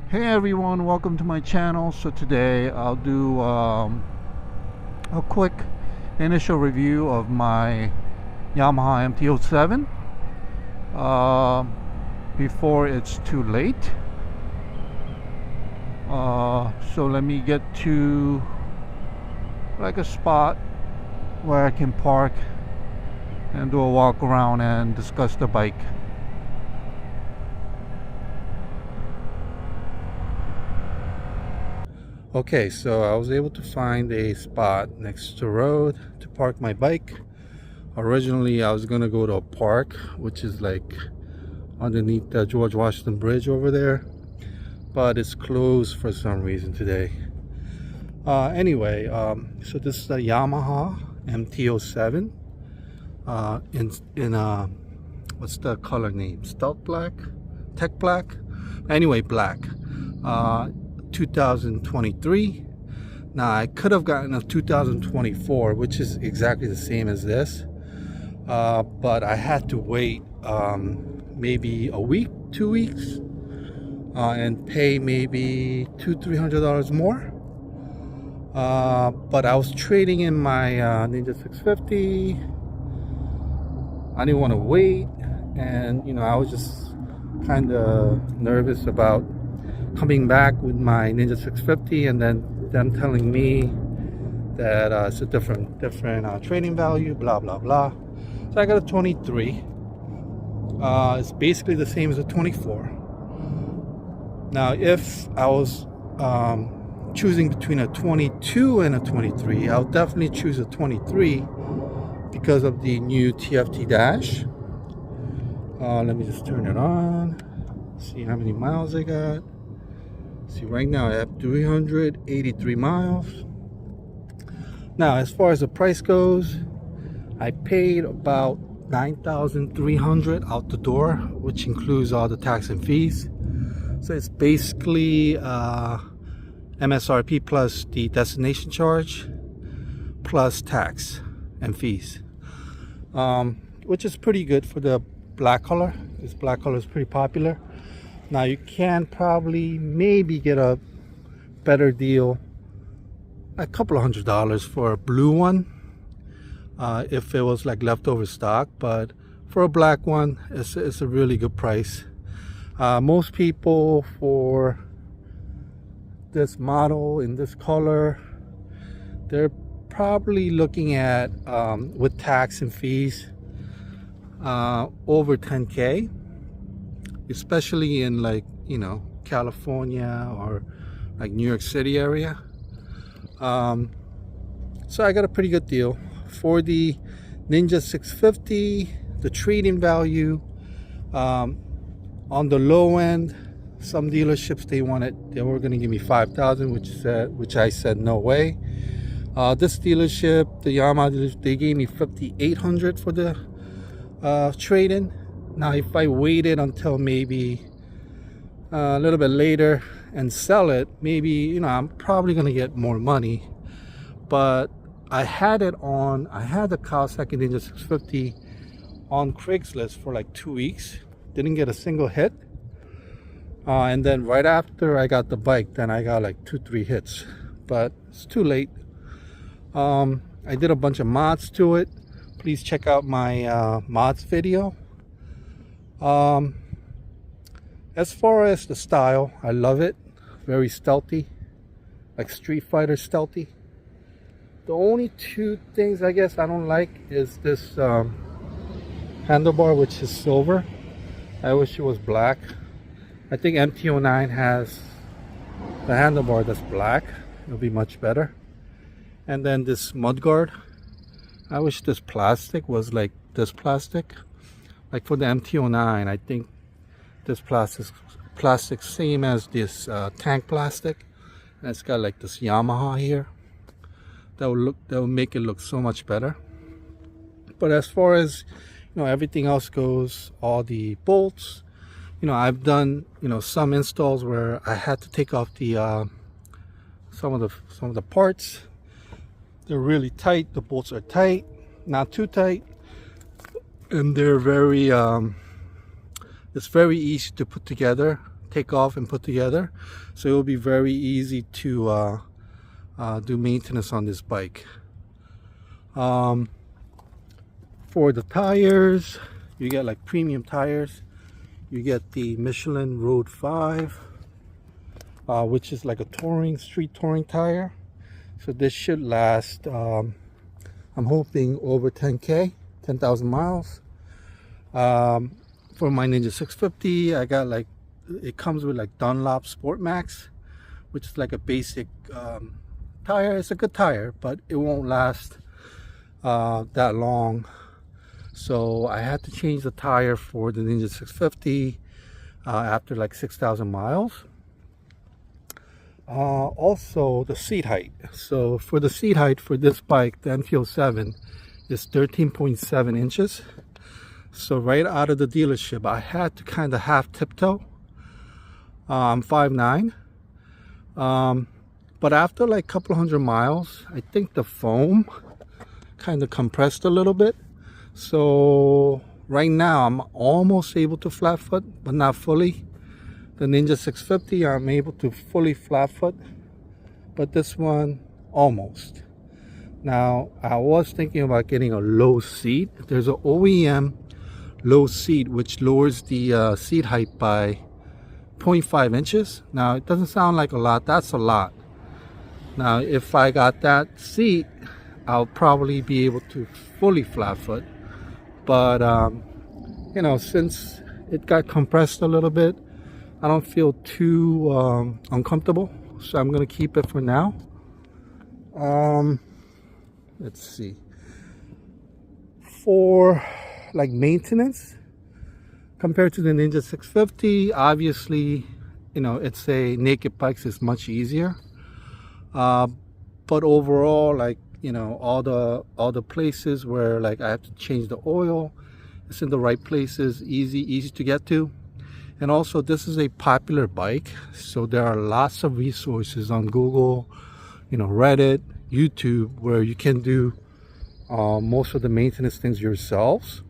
Hey everyone, welcome to my channel. So today I'll do a quick initial review of my Yamaha MT-07 before it's too late. So let me get to like a spot where I can park and do a walk around and discuss the bike. Okay, so I was able to find a spot next to the road to park my bike. Originally, I was gonna go to a park, which is like underneath the George Washington Bridge over there, but it's closed for some reason today. Anyway, so this is the Yamaha MT-07 in what's the color name? Stealth Black? Tech Black? Anyway, black. 2023. Now I could have gotten a 2024, which is exactly the same as this, but I had to wait maybe a week, 2 weeks, and pay maybe $200-300 more. But I was trading in my Ninja 650. I didn't want to wait, and I was just kind of nervous about coming back with my Ninja 650 and then them telling me that it's a different trading value, blah blah blah. So I got a 23. It's basically the same as a 24. Now if I was choosing between a 22 and a 23, I'll definitely choose a 23 because of the new TFT dash. Let me just turn it on, see how many miles I got. See, right now I have 383 miles. Now, as far as the price goes, I paid about $9,300 out the door, which includes all the tax and fees. So it's basically MSRP plus the destination charge plus tax and fees, which is pretty good for the black color. This black color is pretty popular. Now you can probably maybe get a better deal, a couple of $100 for a blue one, if it was like leftover stock. But for a black one, it's a really good price. Most people for this model in this color, they're probably looking at with tax and fees over 10K. Especially in like California or like New York City area. So I got a pretty good deal for the Ninja 650. The trading value on the low end, some dealerships they were going to give me $5,000, which I said no way. This dealership, the Yamaha dealership, they gave me $5,800 for the trade-in. Now if I waited until maybe a little bit later and sell it, maybe I'm probably gonna get more money. But I had the Kawasaki Ninja 650 on Craigslist for like 2 weeks, didn't get a single hit, and then right after I got the bike, then I got like 2-3 hits, but it's too late. I did a bunch of mods to it. Please check out my mods video. As far as the style, I love it. Very stealthy, like Street Fighter stealthy. The only two things I guess I don't like is this handlebar, which is silver. I wish it was black. I think MT-09 has the handlebar that's black. It'll be much better. And then this mudguard, I wish this plastic was like this plastic. Like for the MT-09, I think this plastic same as this tank plastic, and it's got like this Yamaha here. That will make it look so much better. But as far as everything else goes, all the bolts, I've done some installs where I had to take off the some of the parts. They're really tight. The bolts are tight, not too tight. And they're very it's very easy to put together, take off and put together, so it will be very easy to do maintenance on this bike. For the tires, you get like premium tires. You get the Michelin Road 5, which is like a street touring tire. So this should last, I'm hoping, over 10,000 miles. For my Ninja 650, I got like, it comes with like Dunlop Sport Max, which is like a basic tire. It's a good tire, but it won't last that long. So I had to change the tire for the Ninja 650 after like 6,000 miles. Also the seat height. So for the seat height for this bike, the MT-07, is 13.7 inches. So right out of the dealership, I had to kind of half tiptoe. I'm 5'9". But after like a couple hundred miles, I think the foam kind of compressed a little bit. So right now I'm almost able to flat foot, but not fully. The Ninja 650, I'm able to fully flat foot, but this one almost. Now I was thinking about getting a low seat. There's an OEM low seat which lowers the seat height by 0.5 inches. Now it doesn't sound like a lot. That's a lot. Now if I got that seat, I'll probably be able to fully flat foot. But you know, since it got compressed a little bit, I don't feel too uncomfortable, so I'm gonna keep it for now. Let's see. For like maintenance, compared to the Ninja 650, obviously, you know, it's a naked bike, so it's much easier. But overall, like, you know, all the places where like I have to change the oil, it's in the right places, easy to get to. And also this is a popular bike, so there are lots of resources on Google, you know, Reddit, YouTube, where you can do most of the maintenance things yourselves.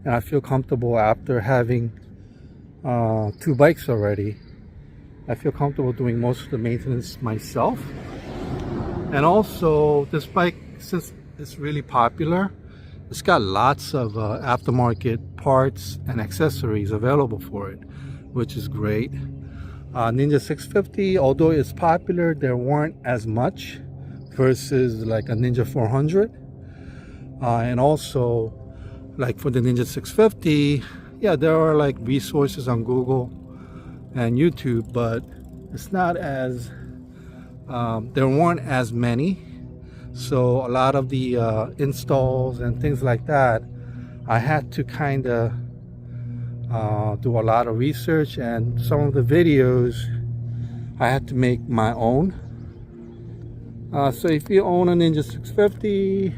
And I feel comfortable after having 2 bikes already. I feel comfortable doing most of the maintenance myself. And also this bike, since it's really popular, it's got lots of aftermarket parts and accessories available for it, which is great. Ninja 650, although it's popular, there weren't as much versus like a Ninja 400. And also, like for the Ninja 650, yeah, there are like resources on Google and YouTube, but it's not as there weren't as many. So a lot of the installs and things like that, I had to kind of do a lot of research, and some of the videos I had to make my own. So if you own a Ninja 650, you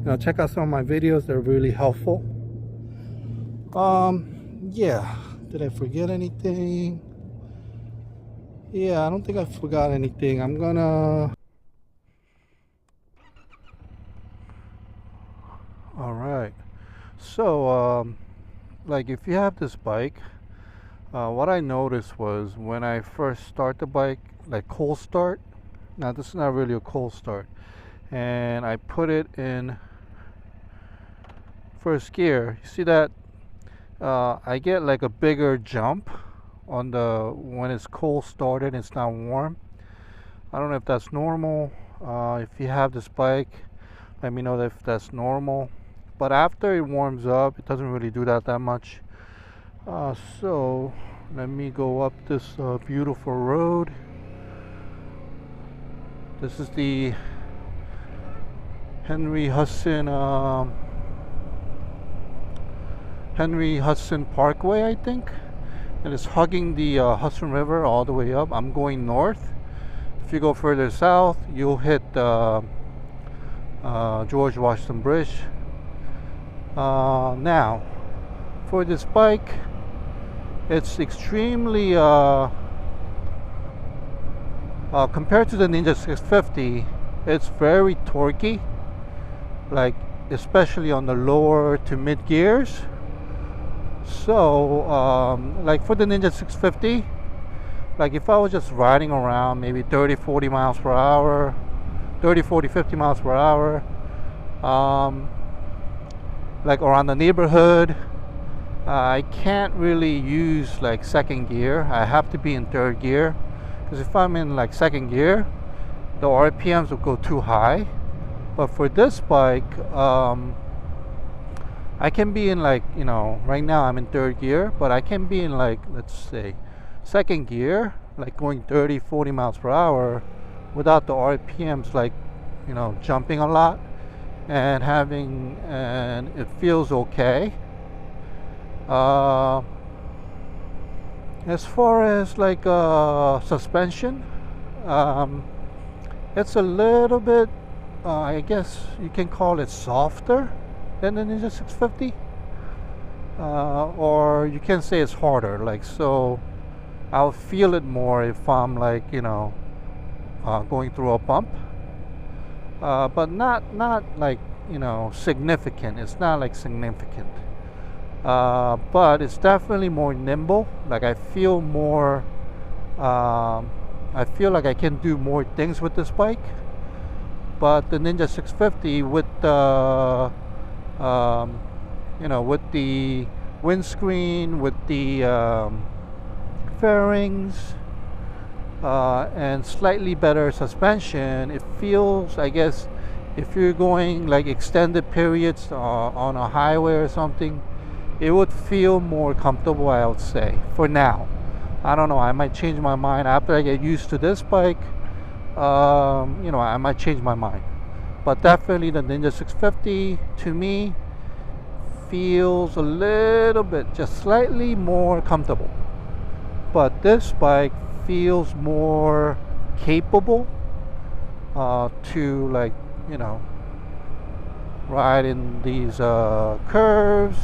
know, check out some of my videos. They're really helpful. Yeah, did I forget anything? Yeah, I don't think I forgot anything. I'm gonna... Alright, so like if you have this bike, what I noticed was when I first start the bike, like cold start, now this is not really a cold start, and I put it in first gear, you see that I get like a bigger jump on the when it's cold started and it's not warm. I don't know if that's normal. If you have this bike, let me know if that's normal. But after it warms up, it doesn't really do that much. So let me go up this beautiful road. This is the Henry Hudson Parkway, I think, and it's hugging the Hudson River all the way up. I'm going north. If you go further south, you'll hit George Washington Bridge. Now for this bike, it's extremely compared to the Ninja 650, it's very torquey, like especially on the lower to mid gears. So like for the Ninja 650, like if I was just riding around maybe 30-40 miles per hour, 30-40-50 miles per hour, like around the neighborhood, I can't really use like second gear. I have to be in third gear, because if I'm in like second gear, the RPMs will go too high. But for this bike, I can be in like, you know, right now I'm in third gear, but I can be in like, let's say, second gear, like going 30-40 miles per hour without the RPMs like, you know, jumping a lot, and it feels okay. As far as like suspension, it's a little bit, I guess you can call it softer than the Ninja 650, or you can say it's harder. Like, so I'll feel it more if I'm like, you know, going through a bump, but not like, you know, significant. It's not like significant, but it's definitely more nimble. Like I feel more, I feel like I can do more things with this bike. But the Ninja 650 with the you know, with the windscreen, with the fairings, and slightly better suspension, it feels, I guess, if you're going like extended periods on a highway or something, it would feel more comfortable, I would say, for now. I don't know, I might change my mind after I get used to this bike. You know, I might change my mind, but definitely the Ninja 650 to me feels a little bit, just slightly more comfortable. But this bike feels more capable to, like, you know, ride in these curves,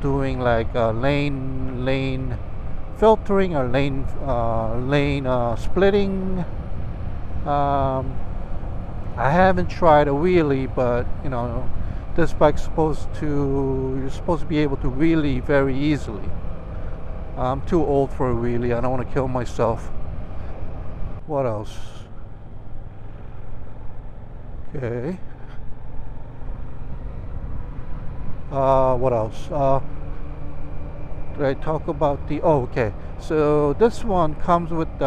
doing like lane filtering or lane splitting. I haven't tried a wheelie, but you know, this bike's you're supposed to be able to wheelie very easily. I'm too old for a wheelie. I don't want to kill myself. What else? Okay. What else? Did I talk about the? Oh, okay. So this one comes with the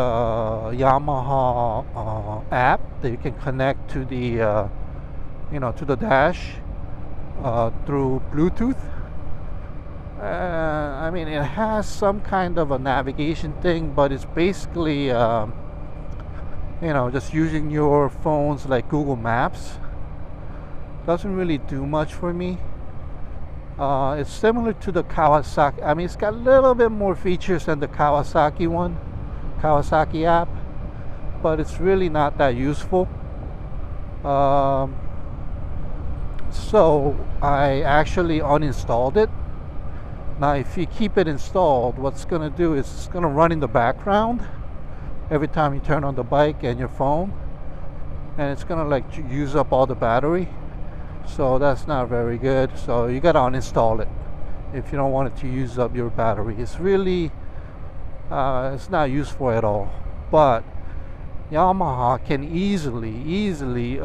Yamaha app that you can connect to the, you know, to the dash through Bluetooth. I mean, it has some kind of a navigation thing, but it's basically, you know, just using your phone's like Google Maps. Doesn't really do much for me. It's similar to the Kawasaki. I mean, it's got a little bit more features than the Kawasaki app, but it's really not that useful. So I actually uninstalled it. Now if you keep it installed, what's gonna do is it's gonna run in the background every time you turn on the bike and your phone, and it's gonna like use up all the battery. So that's not very good. So you gotta uninstall it if you don't want it to use up your battery. It's really it's not useful at all. But Yamaha can easily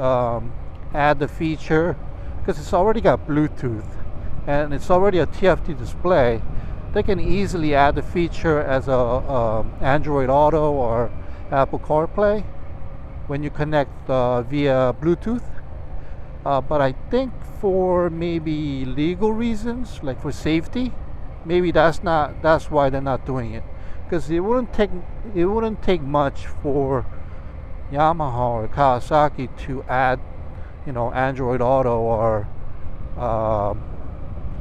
add the feature, because it's already got Bluetooth and it's already a TFT display. They can easily add the feature as a Android Auto or Apple CarPlay when you connect via Bluetooth. But I think for maybe legal reasons, like for safety, maybe that's why they're not doing it. Because it wouldn't take much for Yamaha or Kawasaki to add, you know, Android Auto or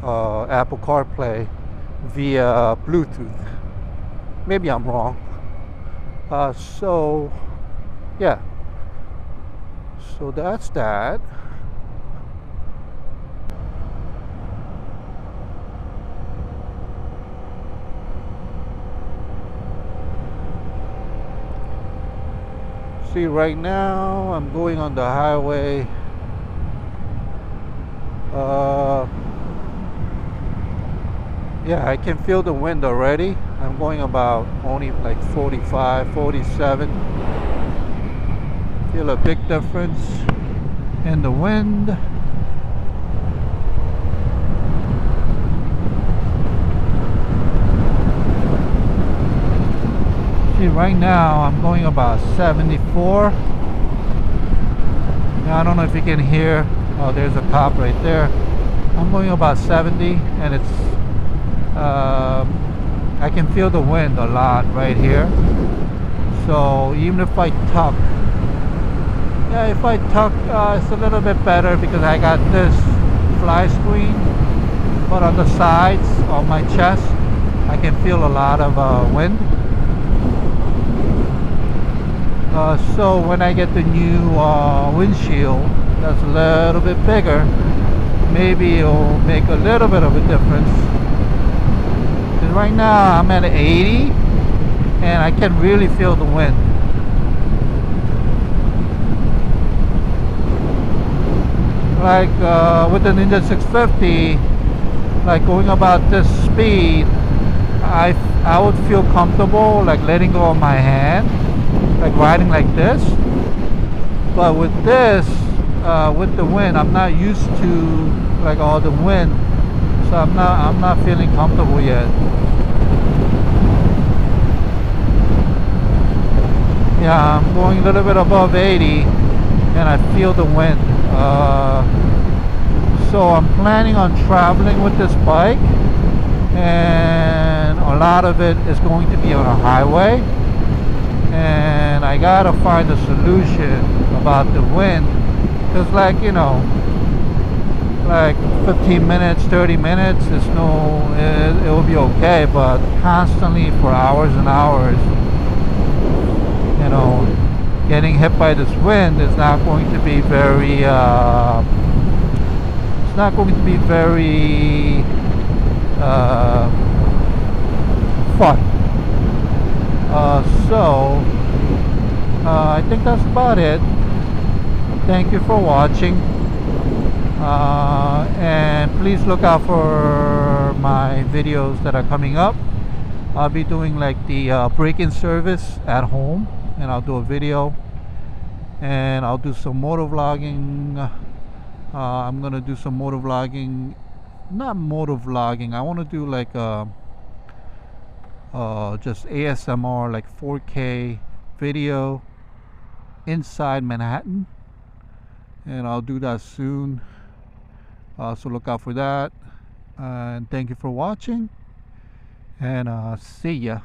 Apple CarPlay via Bluetooth. Maybe I'm wrong. So yeah, so that's that. See, right now I'm going on the highway. Yeah, I can feel the wind already. I'm going about only like 45, 47. Feel a big difference in the wind. See, right now I'm going about 74. Now, I don't know if you can hear. Oh, there's a cop right there. I'm going about 70, and it's I can feel the wind a lot right here. So even if I tuck, yeah, if I tuck, it's a little bit better because I got this fly screen. But on the sides, on my chest, I can feel a lot of wind. So when I get the new windshield that's a little bit bigger, maybe it'll make a little bit of a difference. Because right now I'm at 80 and I can really feel the wind. Like with the Ninja 650, like going about this speed, I would feel comfortable like letting go of my hand, like riding like this. But with this, with the wind, I'm not used to like all the wind, so I'm not feeling comfortable yet. Yeah, I'm going a little bit above 80 and I feel the wind. So I'm planning on traveling with this bike, and a lot of it is going to be on a highway, and I gotta find a solution about the wind, because like, you know, like 15 minutes, 30 minutes is it will be okay, but constantly for hours and hours, you know, getting hit by this wind is not going to be very it's not going to be very fun. So I think that's about it. Thank you for watching, and please look out for my videos that are coming up. I'll be doing like the break-in service at home, and I'll do a video, and I'll do some motor vlogging. I'm gonna do some motor vlogging, not motor vlogging, I want to do like just ASMR, like 4K video inside Manhattan, and I'll do that soon. So look out for that, and thank you for watching, and see ya.